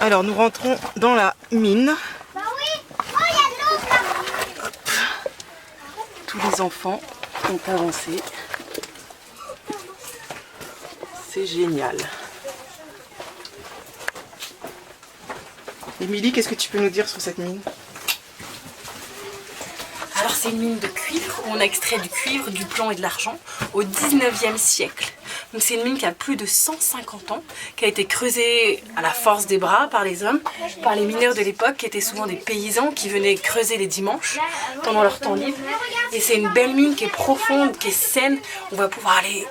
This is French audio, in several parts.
Alors nous rentrons dans la mine. Bah oui. Oh, il y a de l'eau là. Tous les enfants ont avancé. C'est génial. Émilie, qu'est-ce que tu peux nous dire sur cette mine? Alors c'est une mine de cuivre où on a extrait du cuivre, du plomb et de l'argent au 19e siècle. Donc c'est une mine qui a plus de 150 ans, qui a été creusée à la force des bras par les hommes, par les mineurs de l'époque qui étaient souvent des paysans qui venaient creuser les dimanches pendant leur temps libre. Et c'est une belle mine qui est profonde, qui est saine. On va pouvoir aller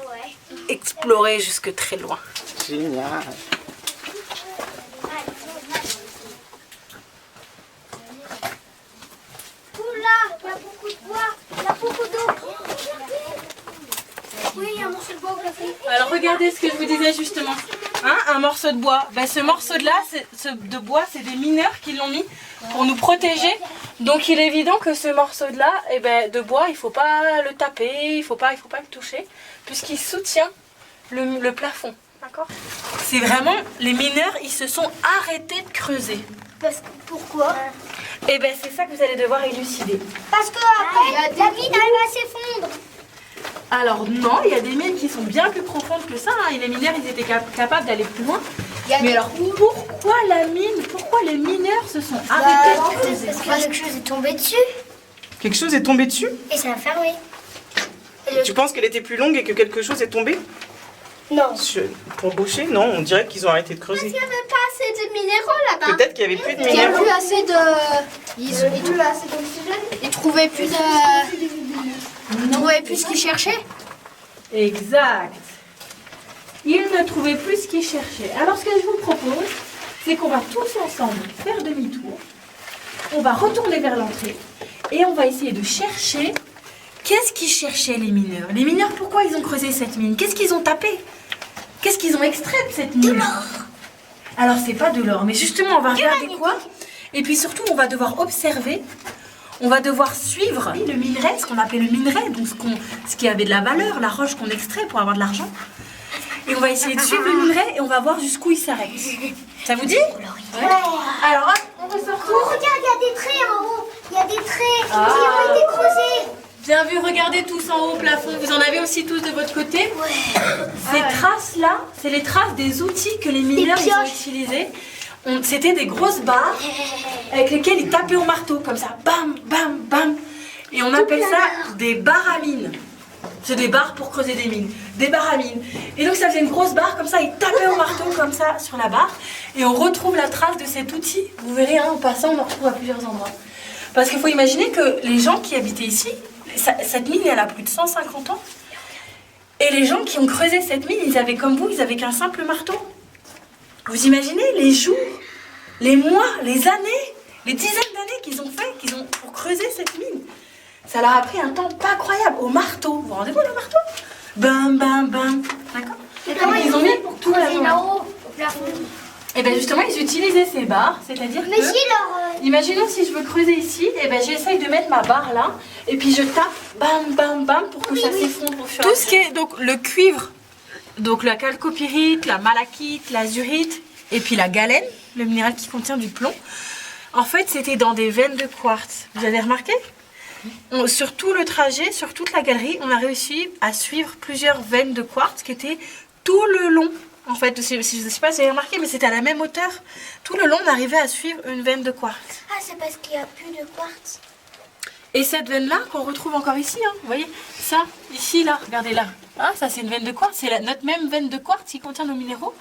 explorer jusque très loin. Génial. Oula, il y a beaucoup de bois, il y a beaucoup d'eau. Oui, il y a un morceau de bois au plafond. Alors regardez ce que je vous disais justement, hein, un morceau de bois. Ben, ce morceau de bois, c'est des mineurs qui l'ont mis pour nous protéger. Donc il est évident que ce morceau de bois, il ne faut pas le taper, il faut pas le toucher, puisqu'il soutient le plafond. D'accord ? C'est vraiment, les mineurs, ils se sont arrêtés de creuser. Pourquoi? Et ben c'est ça que vous allez devoir élucider. Parce que après, la mine elle va s'effondrer. Alors non, il y a des mines qui sont bien plus profondes que ça, hein, et les mineurs ils étaient capables d'aller plus loin. Mais alors pourquoi les mineurs se sont arrêtés de creuser? Parce que quelque chose est tombé dessus Quelque chose est tombé dessus? et ça a fermé. Tu penses qu'elle était plus longue et que quelque chose est tombé? Non. Pour boucher? Non, on dirait qu'ils ont arrêté de creuser. Il n'y avait pas assez de minéraux là-bas. Peut-être qu'il n'y avait plus de Il n'y a minéraux. plus assez de. Ils trouvaient plus de. Ils trouvaient plus ce qu'ils cherchaient. Exact. Ils ne trouvaient plus ce qu'ils cherchaient. Alors ce que je vous propose, c'est qu'on va tous ensemble faire demi-tour. On va retourner vers l'entrée et on va essayer de chercher qu'est-ce qu'ils cherchaient les mineurs. Les mineurs, pourquoi ils ont creusé cette mine? Qu'est-ce qu'ils ont tapé? Qu'est-ce qu'ils ont extrait de cette mine? De l'or. Alors c'est pas de l'or, mais justement on va regarder quoi? Et puis surtout on va devoir observer, on va devoir suivre le minerai, ce qu'on appelait le minerai, donc ce qui avait de la valeur, la roche qu'on extrait pour avoir de l'argent. Et on va essayer de suivre le minerai et on va voir jusqu'où il s'arrête. Ça vous dit? Ouais. Alors hop, on se retrouve. Oh, regarde, il y a des traits en haut. Il y a des traits Ah. qui ont été creusés. Bien vu, regardez tous en haut au plafond. Vous en avez aussi tous de votre côté? Ces traces-là, c'est les traces des outils que les mineurs ils ont utilisés. C'était des grosses barres avec lesquelles ils tapaient au marteau, comme ça. Bam, bam, bam. Et on appelle ça des barres à mines. C'est des barres pour creuser des mines. Des barres à mines. Et donc ça faisait une grosse barre, comme ça, ils tapaient au marteau, comme ça, sur la barre. Et on retrouve la trace de cet outil. Vous verrez, hein, en passant, on le retrouve à plusieurs endroits. Parce qu'il faut imaginer que les gens qui habitaient ici, cette mine, elle a plus de 150 ans. Et les gens qui ont creusé cette mine, ils avaient comme vous, ils avaient qu'un simple marteau. Vous imaginez les jours, les mois, les années, les dizaines d'années qu'ils ont fait pour creuser cette mine. Ça leur a pris un temps pas croyable, au marteau. Vous vous rendez compte, le marteau? Bam, bam, bam. D'accord? Et comment ils ont mis pour tout la journée. là-haut au plafond? Et bien justement, ils utilisaient ces barres, c'est-à-dire Mais que... si leur. Imaginons si je veux creuser ici, et ben j'essaye de mettre ma barre là, et puis je tape, bam, bam, bam, pour que ça s'effondre au fur et à mesure. Tout ce qui est donc le cuivre, donc la chalcopyrite, la malachite, l'azurite, et puis la galène, le minéral qui contient du plomb, en fait c'était dans des veines de quartz. Vous avez remarqué? Sur tout le trajet, sur toute la galerie, on a réussi à suivre plusieurs veines de quartz qui étaient tout le long. En fait, je ne sais pas si vous avez remarqué, mais c'était à la même hauteur. Tout le long, on arrivait à suivre une veine de quartz. Ah, c'est parce qu'il n'y a plus de quartz. Et cette veine-là, qu'on retrouve encore ici, hein, vous voyez, ça, ici, là, regardez là. Ah, ça, c'est une veine de quartz, c'est notre même veine de quartz qui contient nos minéraux.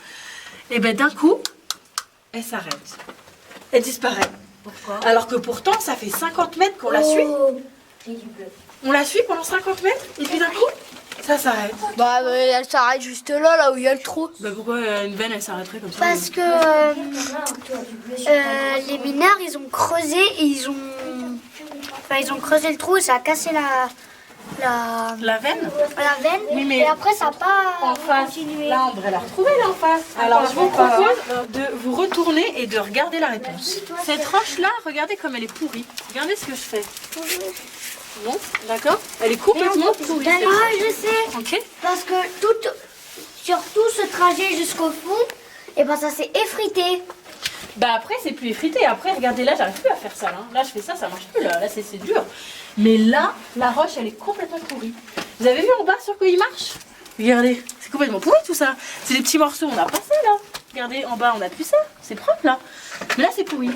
Et bien, d'un coup, elle s'arrête. Elle disparaît. Pourquoi? Alors que pourtant, ça fait 50 mètres qu'on la suit. On la suit pendant 50 mètres, et puis d'un coup, ça s'arrête. Bah, elle s'arrête juste là où il y a le trou. Bah pourquoi une veine, elle s'arrêterait comme ça? Parce que les mineurs, ils ont creusé et ils ont creusé le trou et ça a cassé La veine? la veine. Oui, mais et après, ça n'a pas en face, continué. là, on devrait la retrouver là en face. Alors, je vous propose de vous retourner et de regarder la réponse. Cette roche-là, regardez comme elle est pourrie. Regardez ce que je fais. Non, d'accord? Elle est complètement pourrie. cette Ah, roche. je sais. Ok? Parce que sur tout ce trajet jusqu'au fond, et ben ça s'est effrité. Bah après c'est plus effrité. Après regardez là, j'arrive plus à faire ça. Là je fais ça, ça marche plus. Là c'est dur. Mais là, la roche elle est complètement pourrie. Vous avez vu en bas sur quoi il marche? Regardez, c'est complètement pourri tout ça. C'est des petits morceaux, on a pas ça là. Regardez, en bas on a plus ça. C'est propre là. Mais là c'est pourri.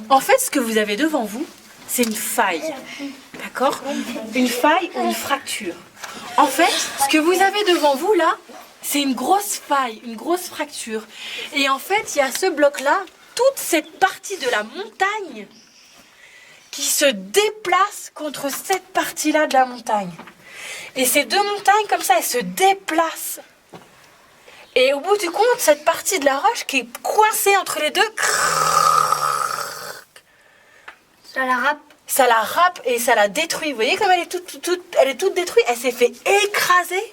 En fait, ce que vous avez devant vous, c'est une faille. D'accord? Une faille ou une fracture. En fait, ce que vous avez devant vous là, c'est une grosse faille, une grosse fracture. Et en fait, il y a ce bloc-là, toute cette partie de la montagne qui se déplace contre cette partie-là de la montagne. Et ces deux montagnes, comme ça, elles se déplacent. Et au bout du compte, cette partie de la roche qui est coincée entre les deux, Ça la râpe. ça la râpe et ça la détruit. Vous voyez comme elle est toute détruite. Elle s'est fait écraser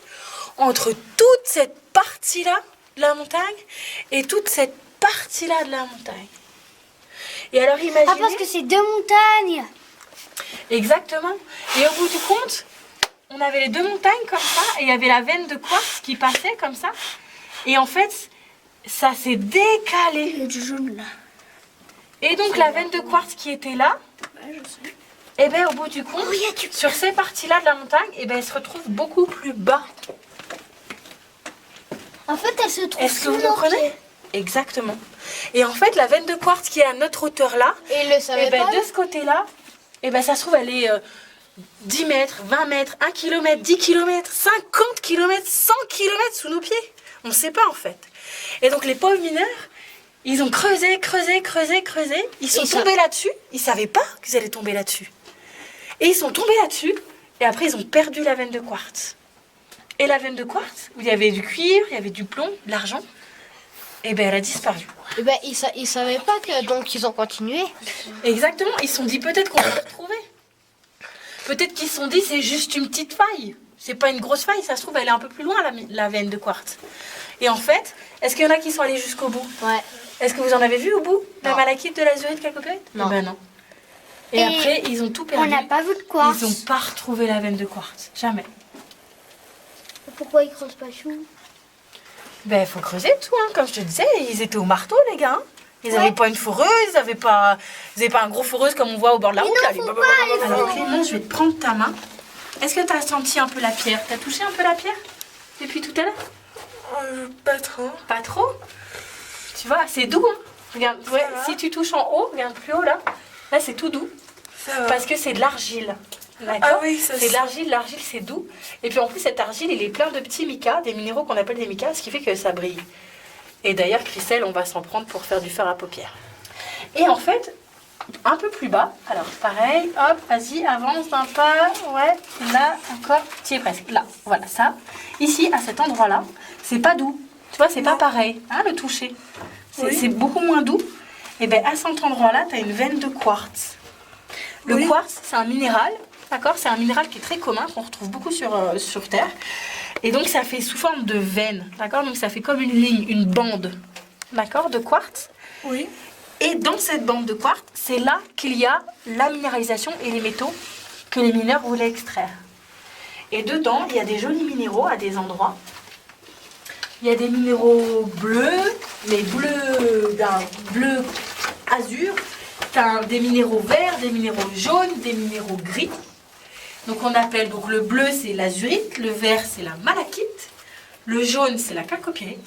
entre toute cette partie-là de la montagne et toute cette partie-là de la montagne. Et alors imaginez... Ah, parce que c'est deux montagnes. Exactement. Et au bout du compte, on avait les deux montagnes comme ça et il y avait la veine de quartz qui passait comme ça. Et en fait, ça s'est décalé. Il y a du jaune là. Et donc la veine de quartz qui était là, et bien au bout du compte, sur ces parties-là de la montagne, et ben elle se retrouve beaucoup plus bas. En fait, elle se trouve Est-ce que vous comprenez? Exactement. Et en fait, la veine de quartz qui est à notre hauteur là, Et il le savait et ben pas. de ce côté-là, et ben ça se trouve elle est 10 mètres, 20 mètres, 1 km, 10 km, 50 km, 100 km sous nos pieds. On ne sait pas en fait. Et donc les pauvres mineurs, ils ont creusé. Ils sont tombés là-dessus. Ils ne savaient pas qu'ils allaient tomber là-dessus. Et ils sont tombés là-dessus. Et après, ils ont perdu la veine de quartz. Et la veine de quartz, où il y avait du cuivre, il y avait du plomb, de l'argent, et ben elle a disparu. Et ben, ils savaient pas que donc ils ont continué. Exactement. Ils se sont dit peut-être qu'on va le retrouver. Peut-être qu'ils se sont dit c'est juste une petite faille. C'est pas une grosse faille. Ça se trouve, elle est un peu plus loin, la veine de quartz. Et en fait, est-ce qu'il y en a qui sont allés jusqu'au bout? Ouais. Est-ce que vous en avez vu au bout? La Non. malachite, de l'azurite, calcopyrite? Non. Eh ben non. Et après, ils ont tout perdu. On n'a pas vu de quartz. Ils n'ont pas retrouvé la veine de quartz. Jamais. Pourquoi ils creusent pas chou? Ben, il faut creuser tout, hein. Comme je te disais, ils étaient au marteau, les gars. Hein. Ils n'avaient pas une foreuse, ils n'avaient pas un gros foreuse comme on voit au bord de la route. Là. Alors Clément, je vais te prendre ta main. Est-ce que tu as senti un peu la pierre? Tu as touché un peu la pierre depuis tout à l'heure? Pas trop. Pas trop? Tu vois, c'est doux. Hein. Regarde, ouais, si tu touches en haut, regarde plus haut là. Là, c'est tout doux. Ça va. Parce que c'est de l'argile. D'accord? Ah oui, ça c'est de l'argile. L'argile, c'est doux. Et puis en plus, cette argile, il est plein de petits micas, des minéraux qu'on appelle des micas, ce qui fait que ça brille. Et d'ailleurs, Christelle, on va s'en prendre pour faire du fer à paupières. Et en fait, un peu plus bas, alors pareil, hop, vas-y, avance d'un pas, ouais, là, encore, tu es presque, là, voilà, ça. Ici, à cet endroit-là, c'est pas doux, tu vois, c'est pas pareil, hein, le toucher. C'est beaucoup moins doux. Et bien, à cet endroit-là, tu as une veine de quartz. Le quartz, c'est un minéral, d'accord? C'est un minéral qui est très commun, qu'on retrouve beaucoup sur Terre. Et donc, ça fait sous forme de veine, d'accord? Donc, ça fait comme une ligne, une bande, d'accord, de quartz. Oui. Et dans cette bande de quartz, c'est là qu'il y a la minéralisation et les métaux que les mineurs voulaient extraire. Et dedans, il y a des jolis minéraux à des endroits. Il y a des minéraux bleus, mais bleus d'un bleu azur. Des minéraux verts, des minéraux jaunes, des minéraux gris. Donc on appelle, donc le bleu c'est l'azurite, le vert c'est la malachite, le jaune c'est la calcopyrite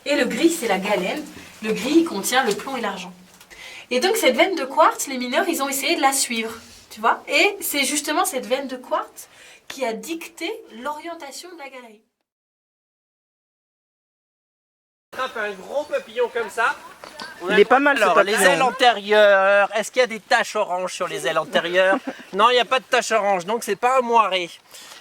et le gris c'est la galène. Le gris il contient le plomb et l'argent. Et donc cette veine de quartz, les mineurs ils ont essayé de la suivre, tu vois. Et c'est justement cette veine de quartz qui a dicté l'orientation de la galerie. Tape un gros papillon comme ça. Il est pas mal, ce Alors, papillon. les ailes antérieures, est-ce qu'il y a des taches oranges sur les ailes antérieures? Non, il n'y a pas de taches oranges, donc c'est pas un moiré.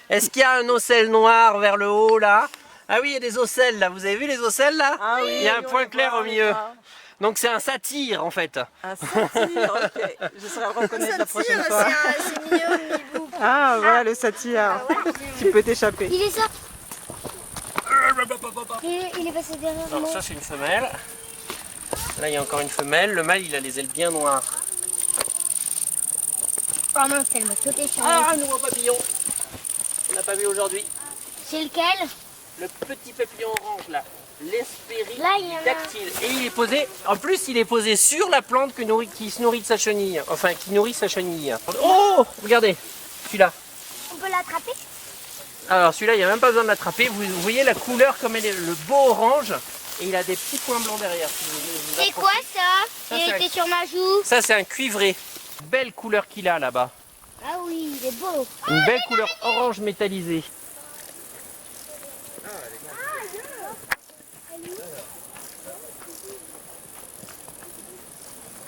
Est-ce qu'il y a un ocelle noir vers le haut là? Ah oui, il y a des ocelles là, vous avez vu les ocelles là? Ah oui, il y a un point clair au milieu. voit. Donc c'est un satyre en fait. Un satyre, ok. Je saurais le reconnaître la prochaine fois. C'est mignon, Milou. Ah, voilà le satyre. Tu peux t'échapper. Il est ça. Il est passé derrière Alors moi. ça c'est une femelle. Là il y a encore une femelle. Le mâle il a les ailes bien noires. Oh mince, elle m'a sauté sur Ah, un nouveau papillon. On n'a pas vu aujourd'hui. C'est lequel? Le petit papillon orange là. Là, il y en a. l'Hespéridactyle. Et il est posé, en plus il est posé sur la plante qui se nourrit de sa chenille. Enfin, qui nourrit sa chenille. Oh, regardez, celui-là. On peut l'attraper? Alors celui-là, il n'y a même pas besoin de l'attraper. Vous voyez la couleur comme elle est, le beau orange. Et il a des petits points blancs derrière. Si vous C'est quoi ça? Ça, Il c'est était sur ma joue. Ça, c'est un cuivré. Belle couleur qu'il a là-bas. Ah oui, il est beau. Une belle couleur orange métallisée.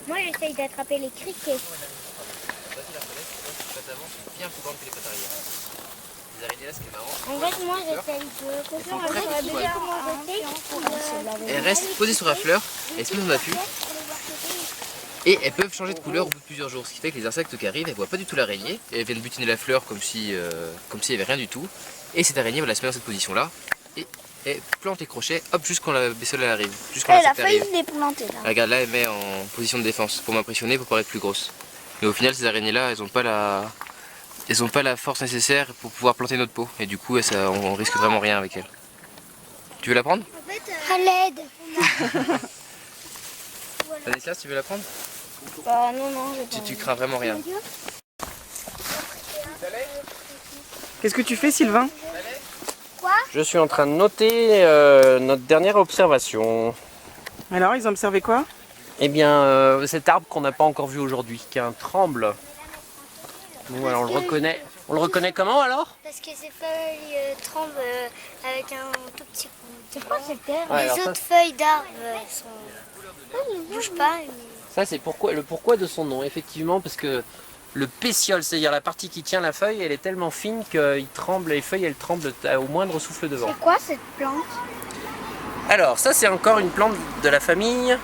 Moi, j'essaye d'attraper les criquets. Bien plus grande que les pattes arrière. Les araignées là, ce qui est marrant, En fait, moi, j'essaye de... elles restent posées sur la fleur, elles se mettent en affût et elles peuvent changer de couleur au bout de plusieurs jours. Ce qui fait que les insectes qui arrivent, elles voient pas du tout l'araignée et elles viennent butiner la fleur comme s'il n'y avait rien du tout. Et cette araignée va la se mettre dans cette position là et elle plante les crochets, hop, jusqu'on la baissole arrive. Jusqu'on La l'insecte feuille, arrive. il est planté là. Regarde là, elle met en position de défense pour m'impressionner, pour paraître plus grosse. Mais au final, ces araignées là, elles n'ont pas la force nécessaire pour pouvoir planter notre peau. Et du coup, on risque vraiment rien avec elles. Tu veux la prendre? À l'aide. Anessia, tu veux la prendre? Bah non, non, Tu crains vraiment rien. Qu'est-ce que tu fais, Sylvain? Je suis en train de noter notre dernière observation. Alors, ils ont observé quoi? Eh bien, cet arbre qu'on n'a pas encore vu aujourd'hui, qui est un tremble. Nous, alors, on le reconnaît. On le reconnaît comment alors? Parce que ces feuilles tremblent avec un tout petit coup. C'est quoi cette terre? Ouais, Les alors ça, autres feuilles d'arbres ne bougent pas. Ça, c'est le pourquoi de son nom, effectivement, parce que le pétiole, c'est-à-dire la partie qui tient la feuille, elle est tellement fine que les feuilles, elles tremblent au moindre souffle de vent. C'est quoi cette plante? Alors, ça, c'est encore une plante de la famille.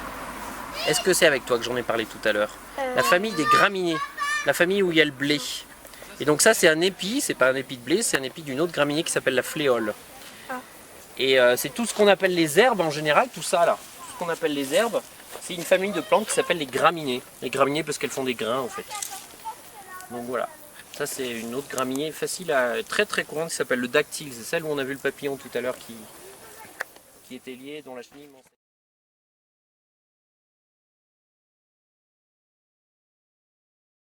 Est-ce que c'est avec toi que j'en ai parlé tout à l'heure? La famille des graminées, la famille où il y a le blé. Et donc ça, c'est un épi, c'est pas un épi de blé, c'est un épi d'une autre graminée qui s'appelle la fléole. Et c'est tout ce qu'on appelle les herbes en général, tout ça là. Tout ce qu'on appelle les herbes, c'est une famille de plantes qui s'appelle les graminées. Les graminées parce qu'elles font des grains en fait. Donc voilà. Ça, c'est une autre graminée facile très très courante qui s'appelle le dactyle. C'est celle où on a vu le papillon tout à l'heure qui était lié, dont la chenille...